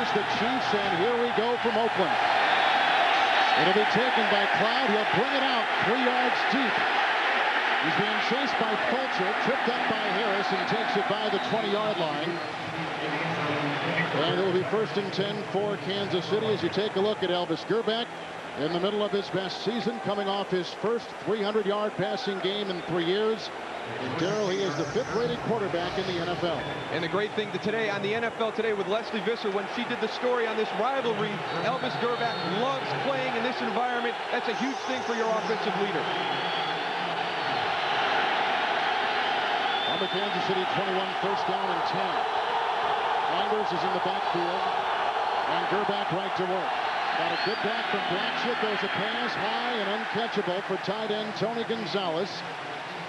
against the Chiefs, and here we go from Oakland. It'll be taken by Cloud. He'll bring it out 3 yards deep. He's being chased by Fulcher, tripped up by Harris, and takes it by the 20-yard line. And it will be 1st and 10 for Kansas City as you take a look at Elvis Grbac in the middle of his best season, coming off his first 300-yard passing game in 3 years. And Darryl, he is the 5th-rated quarterback in the NFL. And the great thing today on the NFL Today with Leslie Visser, when she did the story on this rivalry, Elvis Grbac loves playing in this environment. That's a huge thing for your offensive leader. On the Kansas City 21, 1st down and 10. Anders is in the backfield, and Grbac right to work. Got a good block from Blackshear. There's a pass high and uncatchable for tight end Tony Gonzalez.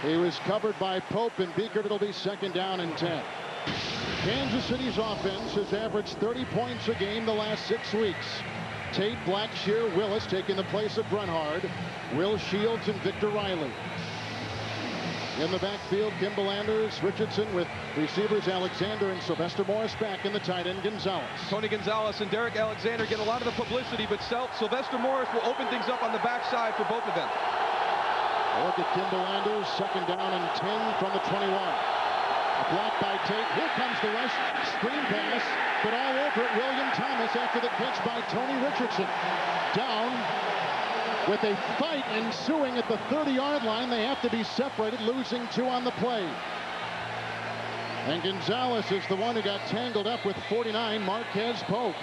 He was covered by Pope and Beekert. It'll be 2nd down and 10. Kansas City's offense has averaged 30 points a game the last 6 weeks. Tate, Blackshear, Willis taking the place of Brunhard, Will Shields, and Victor Riley. In the backfield, Kimball Anders, Richardson with receivers Alexander and Sylvester Morris back in the tight end Gonzalez. Tony Gonzalez and Derek Alexander get a lot of the publicity, but Sylvester Morris will open things up on the backside for both of them. Look at Kimball Anders, 2nd down and 10 from the 21. A block by Tate. Here comes the rush. Screen pass, but all over it, William Thomas after the catch by Tony Richardson. Down with a fight ensuing at the 30-yard line. They have to be separated, losing 2 on the play. And Gonzalez is the one who got tangled up with 49, Marquez Pope.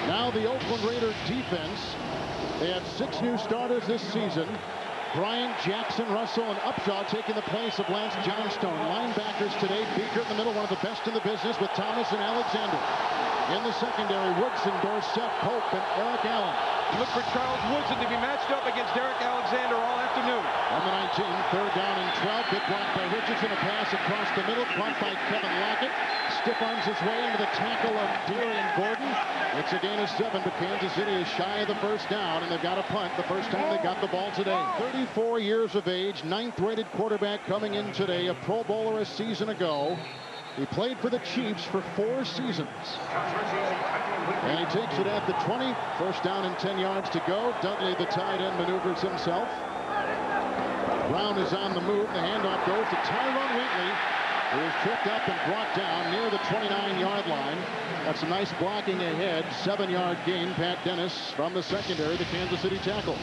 Now the Oakland Raiders defense. They have 6 new starters this season. Bryant, Jackson, Russell, and Upshaw taking the place of Lance Johnstone. Linebackers today, Beekert in the middle, one of the best in the business with Thomas and Alexander. In the secondary, Woodson, Dorsett, Pope, and Eric Allen. Look for Charles Woodson to be matched up against Derek Alexander all afternoon. On the 19, 3rd down and 12. Good block by Richardson. A pass across the middle, caught by Kevin Lockett. Stiff arms his way into the tackle of Darian Gordon. It's a gain of 7, but Kansas City is shy of the 1st down, and they've got a punt the first time they got the ball today. 34 years of age, 9th-rated quarterback coming in today, a Pro Bowler a season ago. He played for the Chiefs for 4 seasons. And he takes it at the 20. 1st down and 10 yards to go. Dudley, the tight end, maneuvers himself. Brown is on the move. The handoff goes to Tyrone Wheatley, who is tripped up and brought down near the 29-yard line. That's a nice blocking ahead. 7-yard gain. Pat Dennis from the secondary, the Kansas City tackle.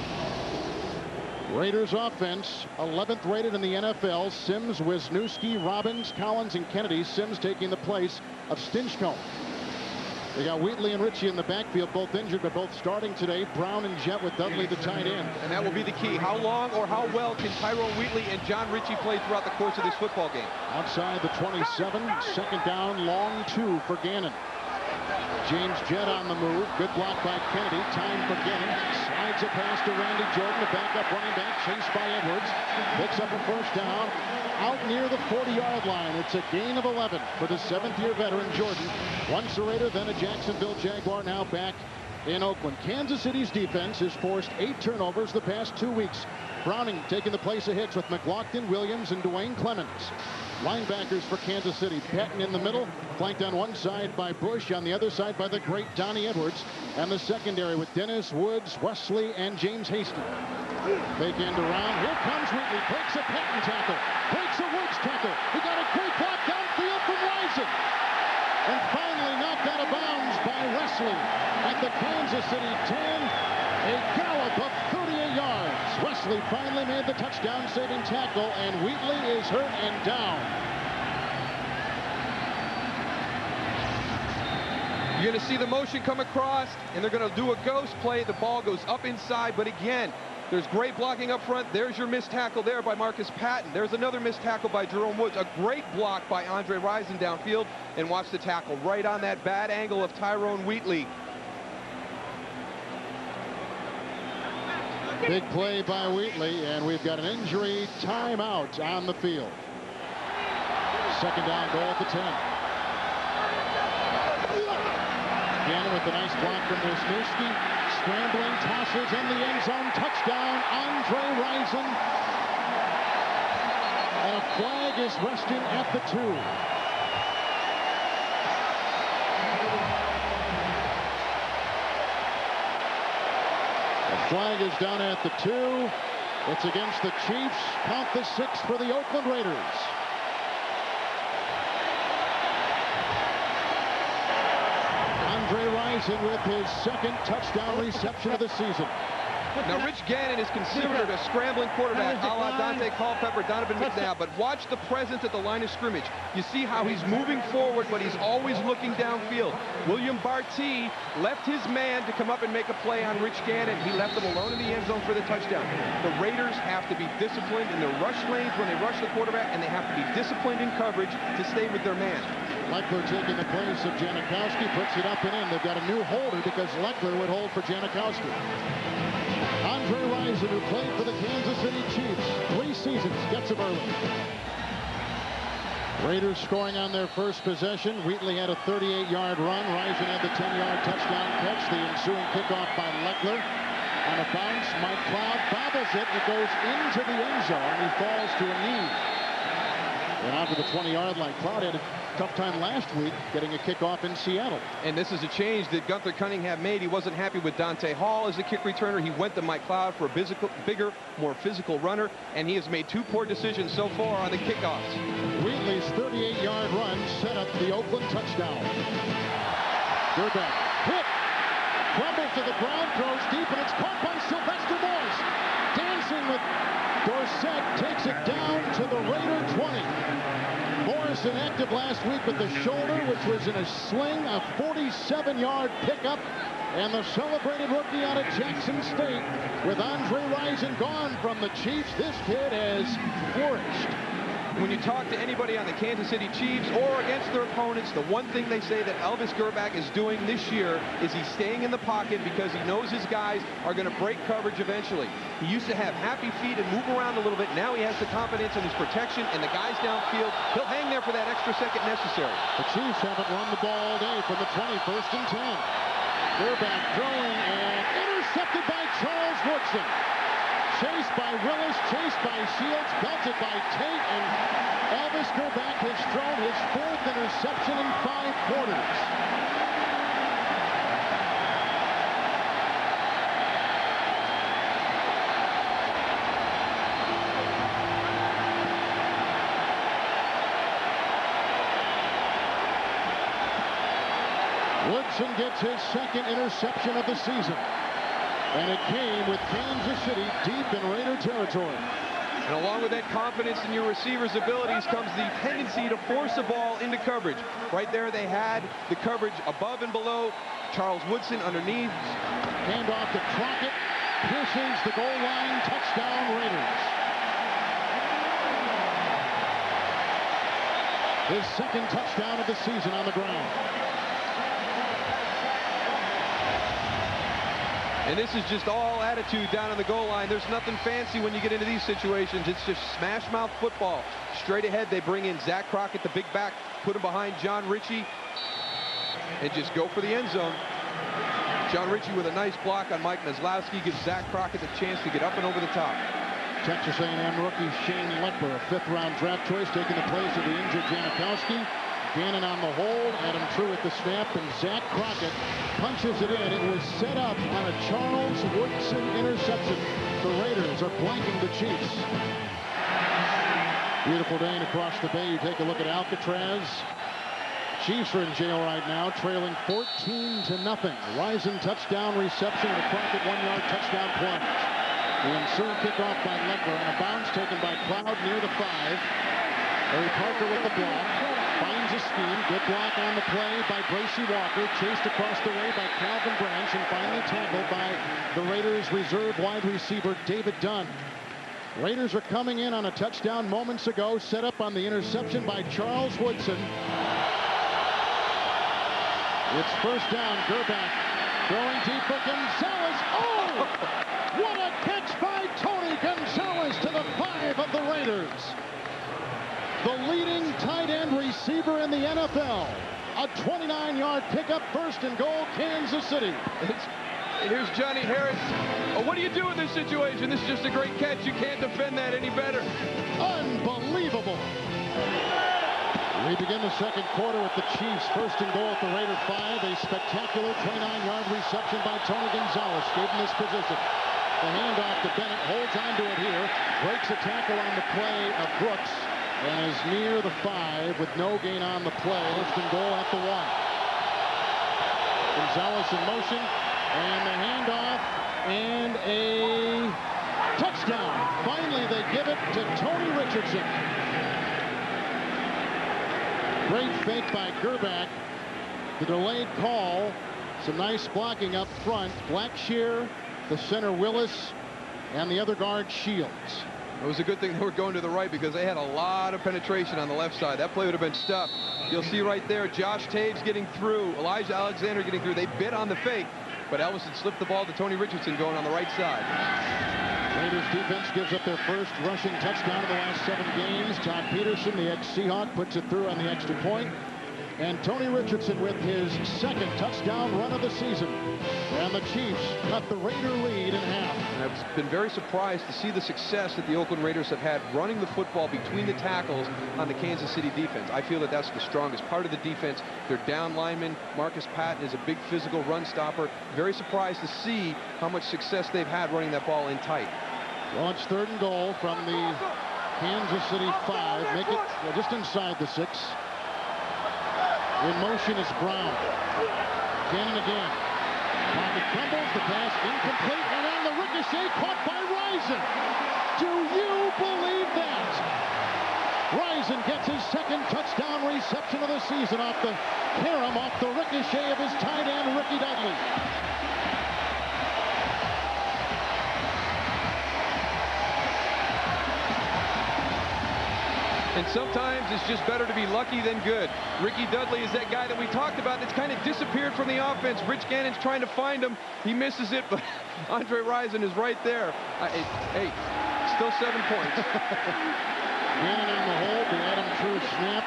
Raiders offense, 11th rated in the NFL. Sims, Wisniewski, Robbins, Collins, and Kennedy. Sims taking the place of Stinchcomb. They got Wheatley and Ritchie in the backfield, both injured, but both starting today. Brown and Jet with Dudley the tight end. And that will be the key. How long or how well can Tyrone Wheatley and John Ritchie play throughout the course of this football game? Outside the 27, 2nd down, long 2 for Gannon. James Jett on the move. Good block by Kennedy. Time for Gannon. Slides a pass to Randy Jordan, the backup running back, chased by Edwards. Picks up a 1st down out near the 40-yard line. It's a gain of 11 for the 7th-year veteran Jordan. Once a Raider, then a Jacksonville Jaguar, now back in Oakland. Kansas City's defense has forced 8 turnovers the past 2 weeks. Browning taking the place of Hicks with McLaughlin, Williams, and Dwayne Clemens. Linebackers for Kansas City. Patton in the middle, flanked on one side by Bush, on the other side by the great Donnie Edwards. And the secondary with Dennis, Woods, Wesley, and James Hasty. Fake end around. Here comes Wheatley. Breaks a Patton tackle. Breaks a Woods tackle. He got a great block downfield from Rising. And finally knocked out of bounds by Wesley at the Kansas City 10. A gallop of 38 yards. Wesley finally made the touchdown-saving tackle, and Wheatley is hurt and down. You're going to see the motion come across, and they're going to do a ghost play. The ball goes up inside, but again, there's great blocking up front. There's your missed tackle there by Marcus Patton. There's another missed tackle by Jerome Woods. A great block by Andre Rison downfield, and watch the tackle right on that bad angle of Tyrone Wheatley. Big play by Wheatley, and we've got an injury timeout on the field. 2nd down, goal at the 10. Again with the nice block from Wisniewski. Scrambling, tosses in the end zone. Touchdown, Andre Rison. And a flag is resting at the 2. Flag is down at the 2. It's against the Chiefs. Count the 6 for the Oakland Raiders. Andre Rison with his second touchdown reception of the season. Now, Rich Gannon is considered a scrambling quarterback, a la Dante Culpepper, Donovan McNabb, but watch the presence at the line of scrimmage. You see how he's moving forward, but he's always looking downfield. William Barty left his man to come up and make a play on Rich Gannon. He left him alone in the end zone for the touchdown. The Raiders have to be disciplined in their rush lanes when they rush the quarterback, and they have to be disciplined in coverage to stay with their man. Leckler taking the place of Janikowski, puts it up and in. They've got a new holder because Leckler would hold for Janikowski. Andre Rison, who played for the Kansas City Chiefs 3 seasons, gets him early. Raiders scoring on their first possession. Wheatley had a 38-yard run. Rison had the 10-yard touchdown catch. The ensuing kickoff by Leckler. On a bounce, Mike Cloud bobbles it. It goes into the end zone. He falls to a knee. And out to the 20-yard line. Cloud had a tough time last week getting a kickoff in Seattle. And this is a change that Gunther Cunningham made. He wasn't happy with Dante Hall as the kick returner. He went to Mike Cloud for a bigger, more physical runner, and he has made 2 poor decisions so far on the kickoffs. Wheatley's 38-yard run set up the Oakland touchdown. Gerbeck hit, crumbles to the ground, throws deep, and it's caught by Sylvester Morris. Dancing with Dorsett, takes it down to the Raider 20. Morris inactive last week with the shoulder, which was in a sling, a 47-yard pickup, and the celebrated rookie out of Jackson State. With Andre Rison gone from the Chiefs, this kid has flourished. When you talk to anybody on the Kansas City Chiefs or against their opponents, the one thing they say that Elvis Gerback is doing this year is he's staying in the pocket because he knows his guys are going to break coverage eventually. He used to have happy feet and move around a little bit. Now he has the confidence in his protection and the guys downfield. He'll hang there for that extra second necessary. The Chiefs haven't run the ball all day from the 21st and 10. Gerback throwing and intercepted by Charles Woodson. Chased by Willis, chased by Shields, belted by Tate, and Elvis Gerback has thrown his 4th interception in 5 quarters. Woodson gets his 2nd interception of the season. And it came with Kansas City deep in Raider territory. And along with that confidence in your receiver's abilities comes the tendency to force the ball into coverage. Right there they had the coverage above and below. Charles Woodson underneath. Handoff to Crockett. Pierces the goal line. Touchdown Raiders. His 2nd touchdown of the season on the ground. And this is just all attitude down on the goal line. There's nothing fancy when you get into these situations. It's just smash mouth football. Straight ahead, they bring in Zach Crockett, the big back, put him behind John Ritchie, and just go for the end zone. John Ritchie with a nice block on Mike Maslowski gives Zach Crockett the chance to get up and over the top. Texas A&M rookie Shane Leckler, a 5th-round draft choice, taking the place of the injured Janikowski. Gannon on the hold, Adam True at the snap, and Zach Crockett punches it in. It was set up on a Charles Woodson interception. The Raiders are blanking the Chiefs. Beautiful day across the bay. You take a look at Alcatraz. Chiefs are in jail right now, trailing 14-0. Rison touchdown reception and a Crockett 1-yard touchdown plunge. The ensuing kickoff by Leckler on a bounce taken by Cloud near the 5. Larry Parker with the block. Finds a scheme. Good block on the play by Gracie Walker. Chased across the way by Calvin Branch and finally tackled by the Raiders' reserve wide receiver David Dunn. Raiders are coming in on a touchdown moments ago. Set up on the interception by Charles Woodson. It's first down. Gerback throwing deep for Gonzalez. Oh! What a catch by Tony Gonzalez to the 5 of the Raiders. The leading tight end receiver in the NFL. A 29-yard pickup, 1st and goal, Kansas City. Here's Johnny Harris. Oh, what do you do in this situation? This is just a great catch. You can't defend that any better. Unbelievable. We begin the 2nd quarter with the Chiefs 1st and goal at the Raider 5. A spectacular 29-yard reception by Tony Gonzalez gave him this position. The handoff to Bennett, holds on to it here, breaks a tackle on the play of Brooks, and is near the 5 with no gain on the play. First and goal at the 1. Gonzalez in motion, and the handoff, and a touchdown. Finally, they give it to Tony Richardson. Great fake by Gerbach. The delayed call. Some nice blocking up front. Blackshear, the center Willis, and the other guard Shields. It was a good thing they were going to the right because they had a lot of penetration on the left side. That play would have been stuffed. You'll see right there, Josh Taves getting through, Elijah Alexander getting through. They bit on the fake, but Ellison slipped the ball to Tony Richardson going on the right side. Raiders defense gives up their first rushing touchdown of the last 7 games. Todd Peterson, the ex-Seahawk, puts it through on the extra point. And Tony Richardson with his 2nd touchdown run of the season. And the Chiefs cut the Raider lead in half. And I've been very surprised to see the success that the Oakland Raiders have had running the football between the tackles on the Kansas City defense. I feel that that's the strongest part of the defense. Their down lineman, Marcus Patton, is a big physical run stopper. Very surprised to see how much success they've had running that ball in tight. Well, it's 3rd and goal from the Kansas City 5. Make it just inside the 6. In motion is Brown. Cannon again. Pocket crumbles, the pass incomplete, and on the ricochet, caught by Rison. Do you believe that? Rison gets his 2nd touchdown reception of the season off the carom, off the ricochet of his tight end, Ricky Dudley. And sometimes it's just better to be lucky than good. Ricky Dudley is that guy that we talked about that's kind of disappeared from the offense. Rich Gannon's trying to find him. He misses it, but Andre Rison is right there. Hey, still 7 points. Gannon on the hold, the Adam Truth snap.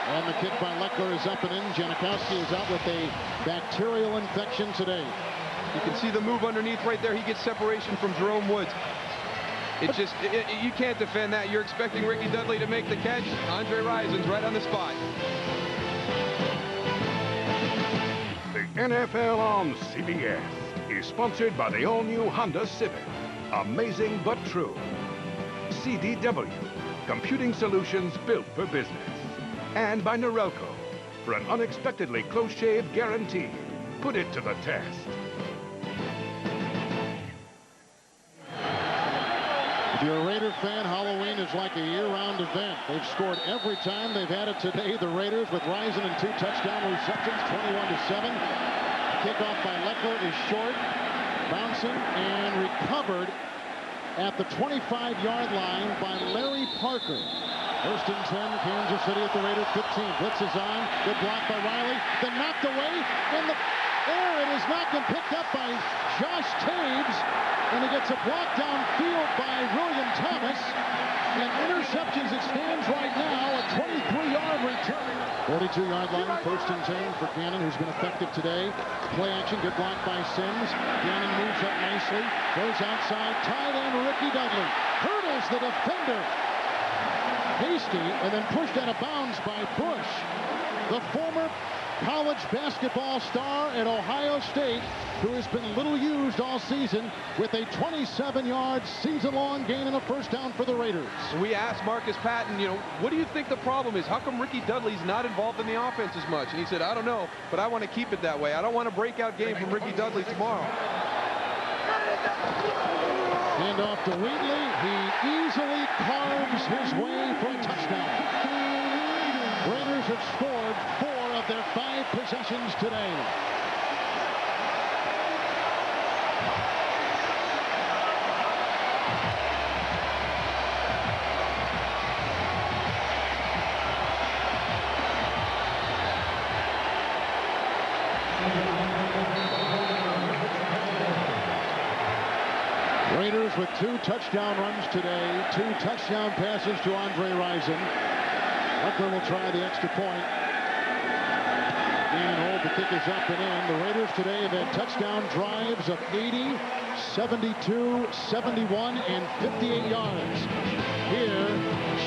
And the kick by Leckler is up and in. Janikowski is out with a bacterial infection today. You can see the move underneath right there. He gets separation from Jerome Woods. It's just, you can't defend that. You're expecting Ricky Dudley to make the catch. Andre Rison's right on the spot. The NFL on CBS is sponsored by the all-new Honda Civic. Amazing but true. CDW, computing solutions built for business. And by Norelco, for an unexpectedly close shave guarantee. Put it to the test. If you're a Raider fan, Halloween is like a year-round event. They've scored every time they've had it today. The Raiders with Rison and 2 touchdown receptions, 21-7. Kickoff by Leckler is short, bouncing and recovered at the 25-yard line by Larry Parker. First and 10, Kansas City at the Raider 15. Blitz is on. Good block by Riley. Then knocked away in the air. It is knocked and picked up by Josh Taves. And he gets a block downfield by William Thomas. And interceptions, it stands right now, a 23-yard return. 42-yard line, first and 10 for Gannon, who's been effective today. Play action, good block by Sims. Gannon moves up nicely, goes outside, tight end Ricky Dudley. Hurdles the defender. Hasty, and then pushed out of bounds by Bush. The former college basketball star at Ohio State, who has been little used all season, with a 27-yard season-long gain and a first down for the Raiders. We asked Marcus Patton, what do you think the problem is? How come Ricky Dudley's not involved in the offense as much? And he said, I don't know, but I want to keep it that way. I don't want a breakout game from Ricky Dudley tomorrow. Hand off to Wheatley. He easily carves his way for a touchdown. Raiders have scored 4 of their 5 possessions today. Raiders with 2 touchdown runs today, 2 touchdown passes to Andre Rison. Leckler will try the extra point. And hold, the kick is up and in. The Raiders today have had touchdown drives of 80, 72, 71, and 58 yards. Here,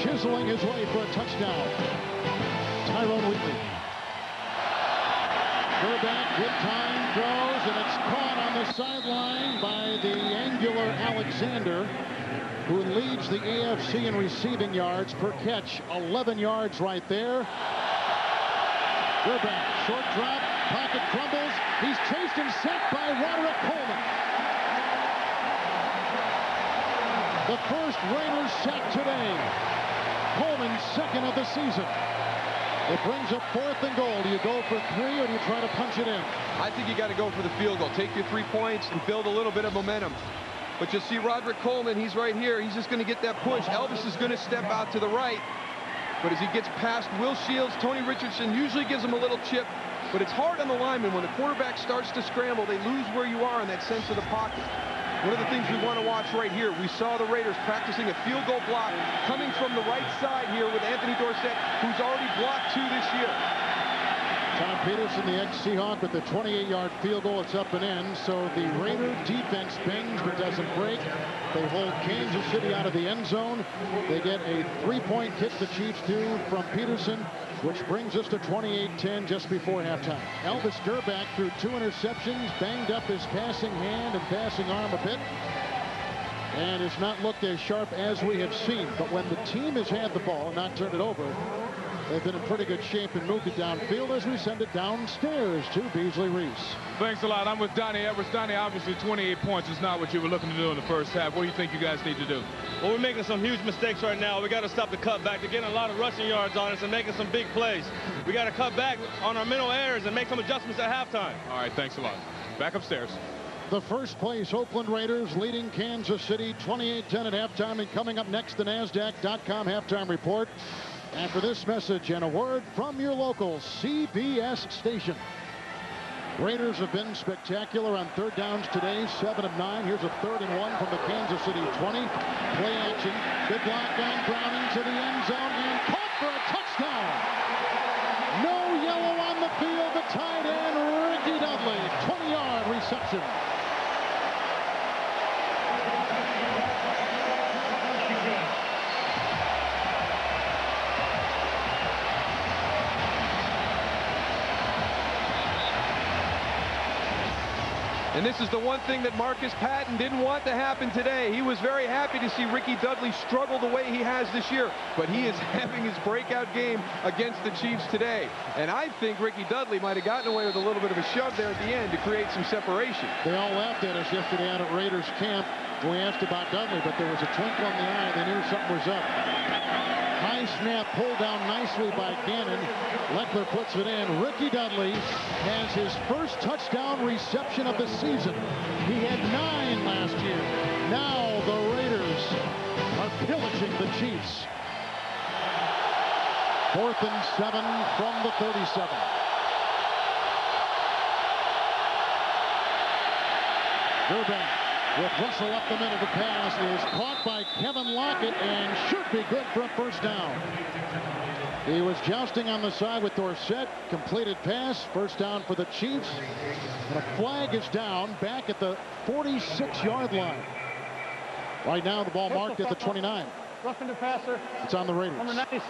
chiseling his way for a touchdown, Tyrone Wheatley. Burbank with time throws, and it's caught on the sideline by the angular Alexander, who leads the AFC in receiving yards per catch. 11 yards right there. Burbank, short drop, pocket crumbles. He's chased and sacked by Roderick Coleman. The first Raiders sack today. Coleman's second of the season. It brings up 4th and goal. Do you go for 3 or do you try to punch it in? I think you got to go for the field goal. Take your 3 points and build a little bit of momentum. But you'll see Roderick Coleman, he's right here. He's just going to get that push. Elvis is going to step out to the right. But as he gets past Will Shields, Tony Richardson usually gives him a little chip. But it's hard on the lineman. When the quarterback starts to scramble, they lose where you are in that sense of the pocket. One of the things we want to watch right here, we saw the Raiders practicing a field goal block coming from the right side here with Anthony Dorsett, who's already blocked 2 this year. Tom Peterson, the ex-Seahawk, with the 28-yard field goal. It's up and in. So the Raider defense bends but doesn't break. They hold Kansas City out of the end zone. They get a 3-point kick the Chiefs do from Peterson, which brings us to 28-10 just before halftime. Elvis Gerback threw 2 interceptions, banged up his passing hand and passing arm a bit, and has not looked as sharp as we have seen. But when the team has had the ball and not turned it over, they've been in pretty good shape and moved it downfield as we send it downstairs to Beasley Reese. Thanks a lot. I'm with Donnie Edwards. Donnie, obviously 28 points is not what you were looking to do in the first half. What do you think you guys need to do? Well, we're making some huge mistakes right now. We got to stop the cutback. They're getting a lot of rushing yards on us and making some big plays. We got to cut back on our mental errors and make some adjustments at halftime. All right, thanks a lot. Back upstairs. The first place Oakland Raiders leading Kansas City 28-10 at halftime, and coming up next, the NASDAQ.com halftime report. After this message and a word from your local CBS station. Raiders have been spectacular on 3rd downs today, 7 of 9. Here's a 3rd and 1 from the Kansas City 20. Play action. Good block on Browning to the end zone and caught for a touchdown. No yellow on the field. The tight end, Ricky Dudley, 20-yard reception. And this is the one thing that Marcus Patton didn't want to happen today. He was very happy to see Ricky Dudley struggle the way he has this year. But he is having his breakout game against the Chiefs today. And I think Ricky Dudley might have gotten away with a little bit of a shove there at the end to create some separation. They all laughed at us yesterday out at Raiders camp when we asked about Dudley, but there was a twinkle in the eye. They knew something was up. High snap pulled down nicely by Gannon. Leckler puts it in. Ricky Dudley has his first touchdown reception of the season. He had 9 last year. Now the Raiders are pillaging the Chiefs. 4th and 7 from the 37. Burbank with Russell up the middle. The pass is caught by Kevin Lockett and should be good for a first down. He was jousting on the side with Dorsett. Completed pass. First down for the Chiefs. And a flag is down back at the 46-yard line. Right now the ball marked at the 29. Roughing the passer. It's on the Raiders. Number 96.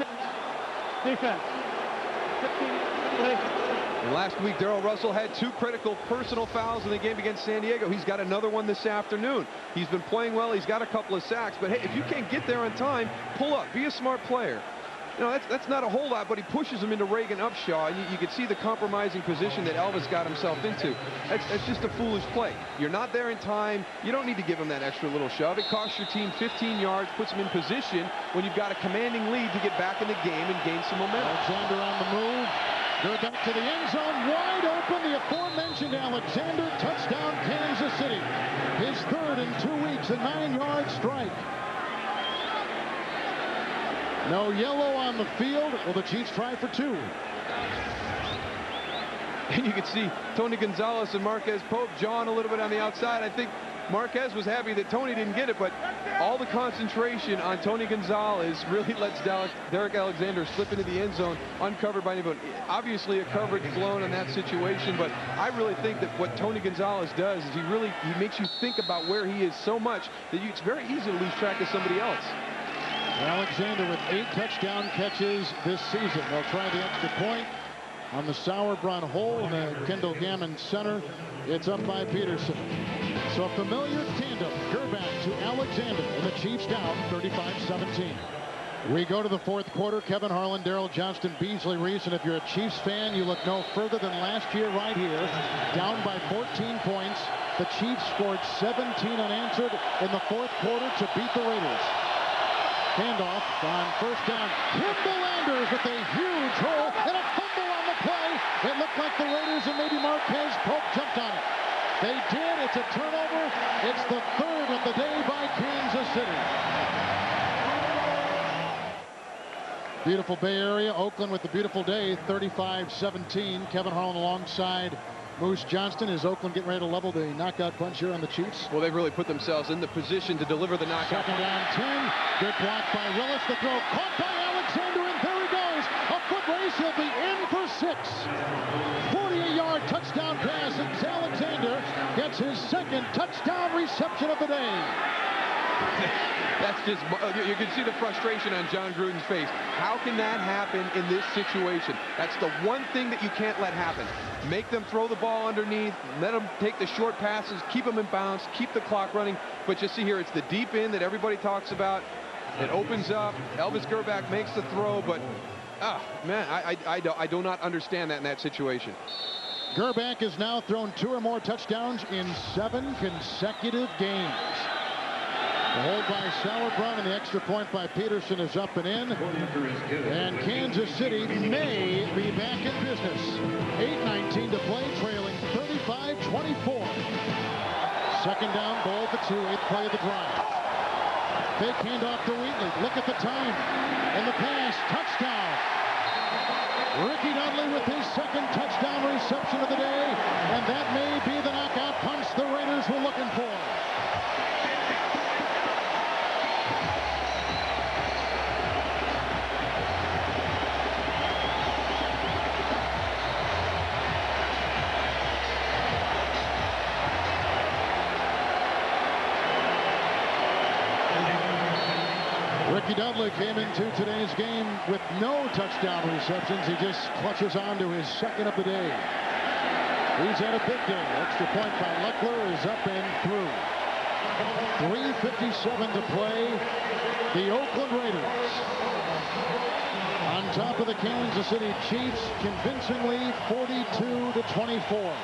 Defense. 15. And last week, Darrell Russell had 2 critical personal fouls in the game against San Diego. He's got another one this afternoon. He's been playing well. He's got a couple of sacks. But, hey, if you can't get there on time, pull up. Be a smart player. You know, that's not a whole lot, but he pushes him into Reagan Upshaw. And you can see the compromising position that Elvis got himself into. That's just a foolish play. You're not there in time. You don't need to give him that extra little shove. It costs your team 15 yards, puts him in position when you've got a commanding lead to get back in the game and gain some momentum. Alexander on the move. They're back to the end zone, wide open. The aforementioned Alexander, touchdown Kansas City. His 3rd in 2 weeks, a 9-yard strike. No yellow on the field. Will the Chiefs try for 2? And you can see Tony Gonzalez and Marquez Pope jawing a little bit on the outside. I think Marquez was happy that Tony didn't get it, but all the concentration on Tony Gonzalez really lets Derek Alexander slip into the end zone uncovered by anybody. Obviously a coverage blown in that situation, but I really think that what Tony Gonzalez does is he makes you think about where he is so much that it's very easy to lose track of somebody else. Alexander with 8 touchdown catches this season. They'll try the extra point. on the Sauerbrunn hole in the Kendall Gammon Center. It's up by Peterson. So a familiar tandem, Gerback to Alexander, and the Chiefs down 35-17. We go to the fourth quarter. Kevin Harlan, Darrell Johnston, Beasley Reese, and if you're a Chiefs fan, you look no further than last year right here. Down by 14 points. The Chiefs scored 17 unanswered in the fourth quarter to beat the Raiders. Handoff on first down. Kimball Anders with a huge hole and a fumble on the play. It looked like the Raiders and maybe Marquez Pope jumped on it. They did. It's a turnover. It's the third of the day by Kansas City. Beautiful Bay Area. Oakland with the beautiful day, 35-17. Kevin Harlan alongside Moose Johnston. Is Oakland getting ready to level the knockout punch here on the Chiefs? Well, they've really put themselves in the position to deliver the knockout. Second down 10. Good block by Willis. The throw caught by Alexander, and there he goes. A foot race. He'll be in for 6. 48-yard touchdown pass, and Alexander gets his second touchdown reception of the day. That's just, you can see the frustration on John Gruden's face. How can that happen in this situation? That's the one thing that you can't let happen. Make them throw the ball underneath, let them take the short passes, keep them in bounds, keep the clock running. But you see here, it's the deep end that everybody talks about. It opens up. Elvis Gerback makes the throw, but, man, I do not understand that in that situation. Gerback has now thrown 2 or more touchdowns in 7 consecutive games. The hold by Sauerbrunn and the extra point by Peterson is up and in. And Kansas City may be back in business. 8:19 to play, trailing 35-24. Second down, goal for 2, 8th play of the drive. Fake handoff to Wheatley. Look at the time. And the pass, touchdown. Ricky Dudley with his second touchdown reception of the day. And that may be the knockout punch the Raiders were looking for. Ricky Dudley came into today's game with no touchdown receptions. He just clutches on to his second of the day. He's had a big day. Extra point by Leckler is up and through. 3:57 to play. The Oakland Raiders on top of the Kansas City Chiefs convincingly 42-24.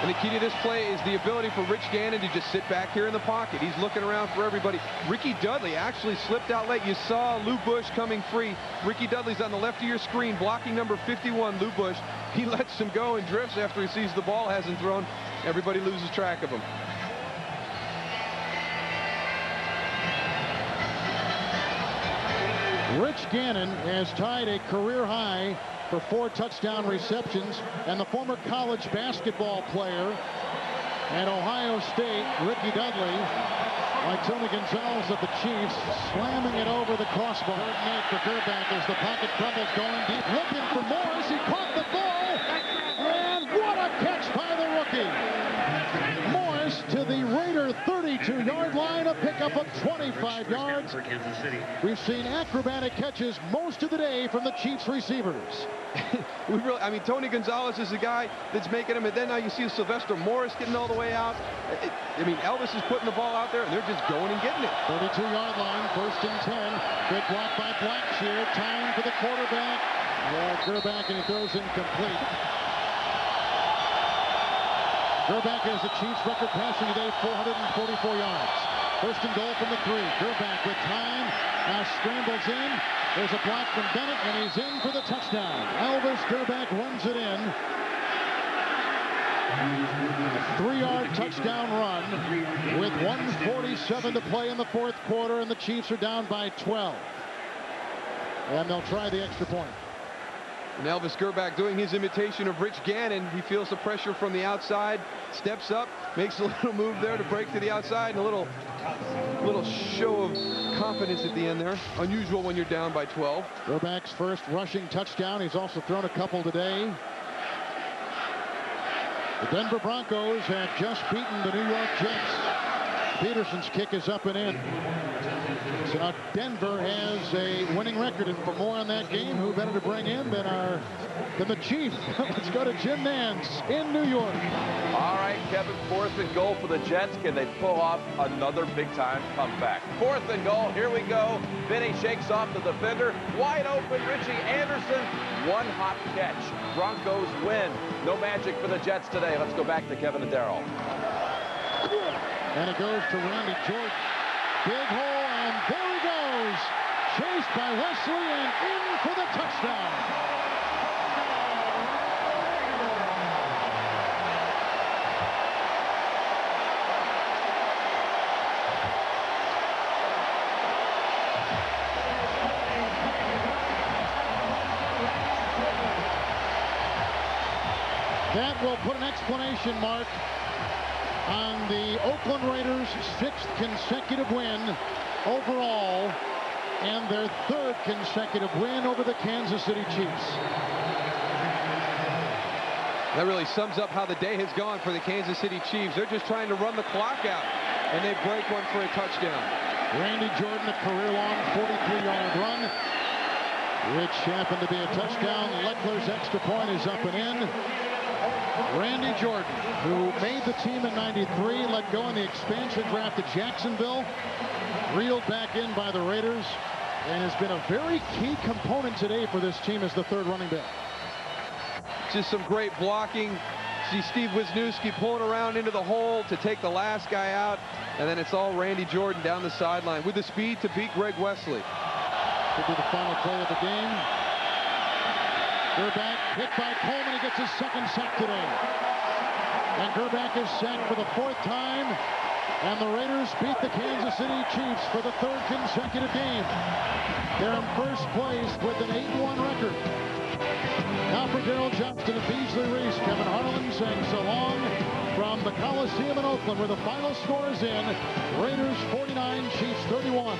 And the key to this play is the ability for Rich Gannon to just sit back here in the pocket. He's looking around for everybody. Ricky Dudley actually slipped out late. You saw Lou Bush coming free. Ricky Dudley's on the left of your screen, blocking number 51, Lou Bush. He lets him go and drifts after he sees the ball hasn't thrown. Everybody loses track of him. Rich Gannon has tied a career high for 4 touchdown receptions, and the former college basketball player at Ohio State, Ricky Dudley, like Tony Gonzalez of the Chiefs, slamming it over the crossbar. Third and 8 for Gerback as the pocket crumbles, going deep, looking for Morris. He caught the ball, and what a catch by the rookie. Morris to the Raider 32-yard line, a pickup of 25 yards. We've seen acrobatic catches most of the day from the Chiefs receivers. I mean, Tony Gonzalez is the guy that's making them, and then now you see Sylvester Morris getting all the way out. I mean, Elvis is putting the ball out there, and they're just going and getting it. 32-yard line, 1st and 10. Good block by Blackshear. Time for the quarterback. Gerback, and he throws incomplete. Gerback has the Chiefs record passing today, 444 yards. 1st and goal from the 3. Gerback with time. Now scrambles in. There's a block from Bennett, and he's in for the touchdown. Elvis Gerback runs it in. A 3-yard touchdown run with 1:47 to play in the fourth quarter, and the Chiefs are down by 12. And they'll try the extra point. And Elvis Gerback doing his imitation of Rich Gannon. He feels the pressure from the outside, steps up, makes a little move there to break to the outside, and a little show of confidence at the end there. Unusual when you're down by 12. Gerback's first rushing touchdown. He's also thrown a couple today. The Denver Broncos have just beaten the New York Jets Peterson's kick is up and in. So now Denver has a winning record, and for more on that game, who better to bring in than the Chief? Let's go to Jim Nance in New York. All right, Kevin, 4th and goal for the Jets. Can they pull off another big-time comeback? 4th and goal. Here we go. Vinny shakes off the defender. Wide open, Richie Anderson. One hop catch. Broncos win. No magic for the Jets today. Let's go back to Kevin and Darryl. And it goes to Randy Jordan. Big hole, and there he goes. Chased by Wesley and in for the touchdown. That will put an exclamation mark on the Oakland Raiders' 6th consecutive win overall and their 3rd consecutive win over the Kansas City Chiefs. That really sums up how the day has gone for the Kansas City Chiefs. They're just trying to run the clock out, and they break one for a touchdown. Randy Jordan, a career-long 43-yard run, which happened to be a touchdown. Leckler's extra point is up and in. Randy Jordan, who made the team in '93, let go in the expansion draft to Jacksonville, reeled back in by the Raiders, and has been a very key component today for this team as the 3rd running back. Just some great blocking. See Steve Wisniewski pulling around into the hole to take the last guy out, and then it's all Randy Jordan down the sideline with the speed to beat Greg Wesley. Could be the final play of the game. Gerback hit by Coleman. He gets his 2nd sack today. And Gerback is sacked for the 4th time. And the Raiders beat the Kansas City Chiefs for the 3rd consecutive game. They're in 1st place with an 8-1 record. Now for Darryl Johnston and Beasley Reese, Kevin Harlan saying so long from the Coliseum in Oakland, where the final score is in. Raiders 49, Chiefs 31.